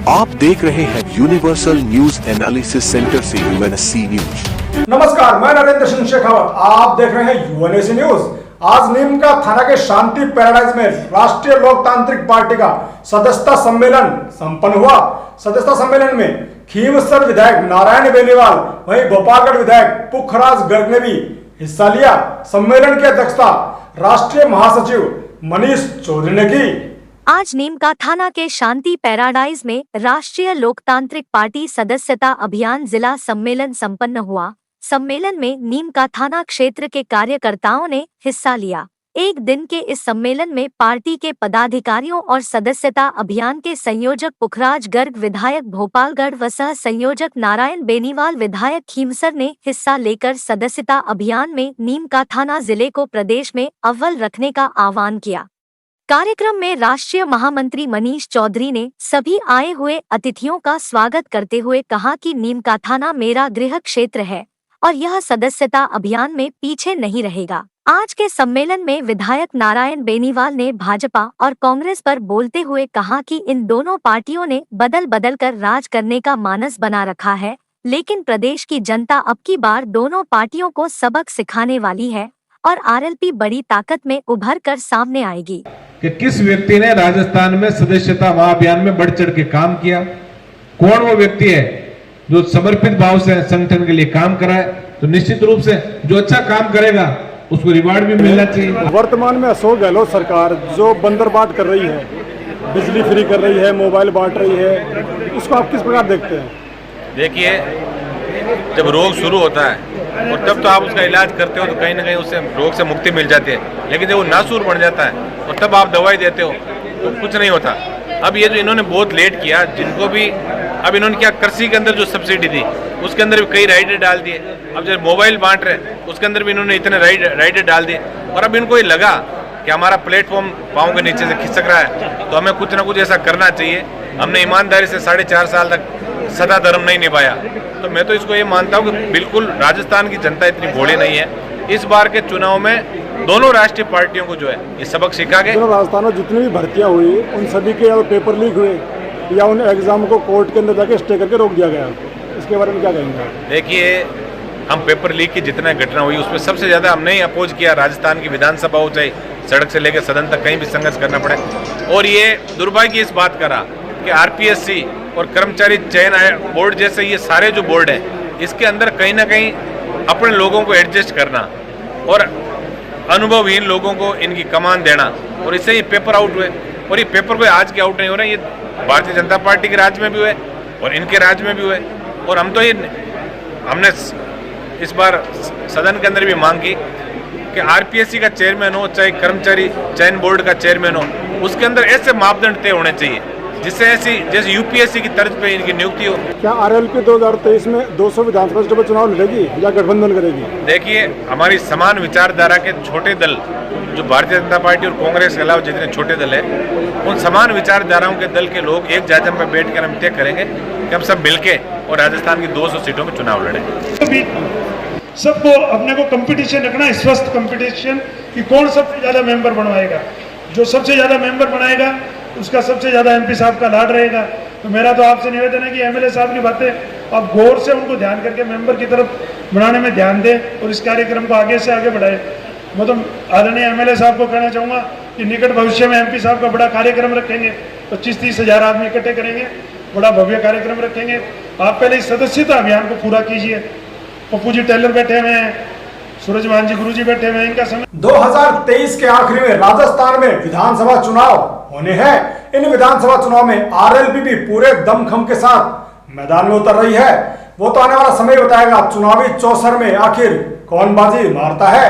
आप देख रहे हैं यूनिवर्सल न्यूज एनालिसिस सेंटर से यूएनएससी न्यूज। नमस्कार, मैं नरेंद्र सिंह शेखावत। आप देख रहे हैं यूएनएससी न्यूज। आज नीमका थाना के शांति पैराडाइज में राष्ट्रीय लोकतांत्रिक पार्टी का सदस्यता सम्मेलन संपन्न हुआ। सदस्यता सम्मेलन में खीमसर विधायक नारायण बेनीवाल, वहीं गोपालगढ़ विधायक पुखराज गर्ग ने भी हिस्सा लिया। सम्मेलन की अध्यक्षता राष्ट्रीय महासचिव मनीष चौधरी ने की। आज नीमका थाना के शांति पैराडाइज में राष्ट्रीय लोकतांत्रिक पार्टी सदस्यता अभियान जिला सम्मेलन संपन्न हुआ। सम्मेलन में नीमका थाना क्षेत्र के कार्यकर्ताओं ने हिस्सा लिया। एक दिन के इस सम्मेलन में पार्टी के पदाधिकारियों और सदस्यता अभियान के संयोजक पुखराज गर्ग विधायक भोपालगढ़ व सह संयोजक नारायण बेनीवाल विधायक खीमसर ने हिस्सा लेकर सदस्यता अभियान में नीमका थाना जिले को प्रदेश में अव्वल रखने का आह्वान किया। कार्यक्रम में राष्ट्रीय महामंत्री मनीष चौधरी ने सभी आए हुए अतिथियों का स्वागत करते हुए कहा कि नीमका थाना मेरा गृह क्षेत्र है और यह सदस्यता अभियान में पीछे नहीं रहेगा। आज के सम्मेलन में विधायक नारायण बेनीवाल ने भाजपा और कांग्रेस पर बोलते हुए कहा कि इन दोनों पार्टियों ने बदल बदल कर राज करने का मानस बना रखा है, लेकिन प्रदेश की जनता अब की बार दोनों पार्टियों को सबक सिखाने वाली है और आरएलपी बड़ी ताकत में उभर कर सामने आएगी। कि किस व्यक्ति ने राजस्थान में सदस्यता महाअभियान में बढ़ चढ़ के काम किया, कौन वो व्यक्ति है जो समर्पित भाव से संगठन के लिए काम कराए, तो निश्चित रूप से जो अच्छा काम करेगा उसको रिवार्ड भी मिलना चाहिए। वर्तमान में अशोक गहलोत सरकार जो बंदर बांट कर रही है, बिजली फ्री कर रही है, मोबाइल बांट रही है, उसको आप किस प्रकार देखते हैं? देखिए, जब रोग शुरू होता है और तब तो आप उसका इलाज करते हो तो कहीं ना कहीं उससे रोग से मुक्ति मिल जाती है, लेकिन जब वो नासूर बन जाता है और तब आप दवाई देते हो तो कुछ नहीं होता। अब ये जो इन्होंने बहुत लेट किया, जिनको भी अब इन्होंने क्या, कृषि के अंदर जो सब्सिडी थी उसके अंदर भी कई राइडर डाल दिए। अब जब मोबाइल बांट रहे उसके अंदर भी इन्होंने इतने राइडर डाल दिए और अब इनको ये लगा कि हमारा प्लेटफॉर्म पाँव के नीचे से खिसक रहा है तो हमें कुछ ना कुछ ऐसा करना चाहिए। हमने ईमानदारी से 4.5 साल तक सदा धर्म नहीं निभाया, तो मैं तो इसको ये मानता हूँ कि बिल्कुल राजस्थान की जनता इतनी भोली नहीं है। इस बार के चुनाव में दोनों राष्ट्रीय पार्टियों को जो है ये सबक सिखा गए। राजस्थान में जितनी भी भर्तियां हुई उन सभी के या पेपर लीक हुए या उन एग्जाम को कोर्ट के अंदर जाके स्टे करके रोक दिया गया, इसके बारे में क्या कहेंगे? देखिए, हम पेपर लीक की जितना घटना हुई उसमें सबसे ज्यादा हमने ही अपोज किया राजस्थान की विधानसभा हो, चाहे सड़क से लेकर सदन तक कहीं भी संघर्ष करना पड़े। और ये दुर्भाग्य इस बात का रहा कि आरपीएससी और कर्मचारी चयन बोर्ड जैसे ये सारे जो बोर्ड हैं इसके अंदर कहीं ना कहीं अपने लोगों को एडजस्ट करना और अनुभवहीन लोगों को इनकी कमान देना, और इससे ये पेपर आउट हुए। और ये पेपर कोई आज के आउट नहीं हो रहे, ये भारतीय जनता पार्टी के राज्य में भी हुए और इनके राज्य में भी हुए। और हम तो ये हमने इस बार सदन के अंदर भी मांग की कि आरपीएससी का चेयरमैन हो चाहे कर्मचारी चयन बोर्ड का चेयरमैन हो, उसके अंदर ऐसे मापदंड तय होने चाहिए जिससे ऐसी जैसे यूपीएससी की तर्ज पे इनकी नियुक्ति हो। क्या आरएलपी 2023 में 200 विधानसभा सीटों पर चुनाव लड़ेगी या गठबंधन करेगी? देखिए, हमारी समान विचारधारा के छोटे दल जो भारतीय जनता पार्टी और कांग्रेस के अलावा जितने छोटे दल है, उन समान विचारधाराओं के दल के लोग एक जाजम पर बैठकर हम तय करेंगे कि हम सब मिलके और राजस्थान की 200 सीटों में चुनाव लड़ेंगे। सबको अपने को कंपटीशन रखना है, स्वस्थ कंपटीशन, कि कौन सबसे ज्यादा मेंबर बनवाएगा। जो सबसे ज्यादा मेंबर बनाएगा उसका सबसे ज्यादा एमपी साहब का लाड रहेगा। तो मेरा तो आपसे निवेदन है कि एमएलए साहब की बातें आप गौर से उनको ध्यान करके मेंबर की तरफ बढ़ाने में ध्यान दें और इस कार्यक्रम को आगे से आगे बढ़ाएं। मैं तो आदरणीय एमएलए साहब को कहना चाहूँगा कि निकट भविष्य में एमपी साहब का बड़ा कार्यक्रम रखेंगे, 25-30 हज़ार आदमी इकट्ठे करेंगे, बड़ा भव्य कार्यक्रम रखेंगे। आप पहले इस सदस्यता अभियान को पूरा कीजिए। पप्पू जी टेलर बैठे हुए हैं, सूरज मान जी गुरु जी बैठे हुए हैं, इनका समय 2023 के आखिरी में राजस्थान में विधानसभा चुनाव होने हैं। इन विधानसभा चुनाव में आरएलपी भी पूरे दमखम के साथ मैदान में उतर रही है। वो तो आने वाला समय बताएगा चुनावी चौसर में आखिर कौन बाजी मारता है।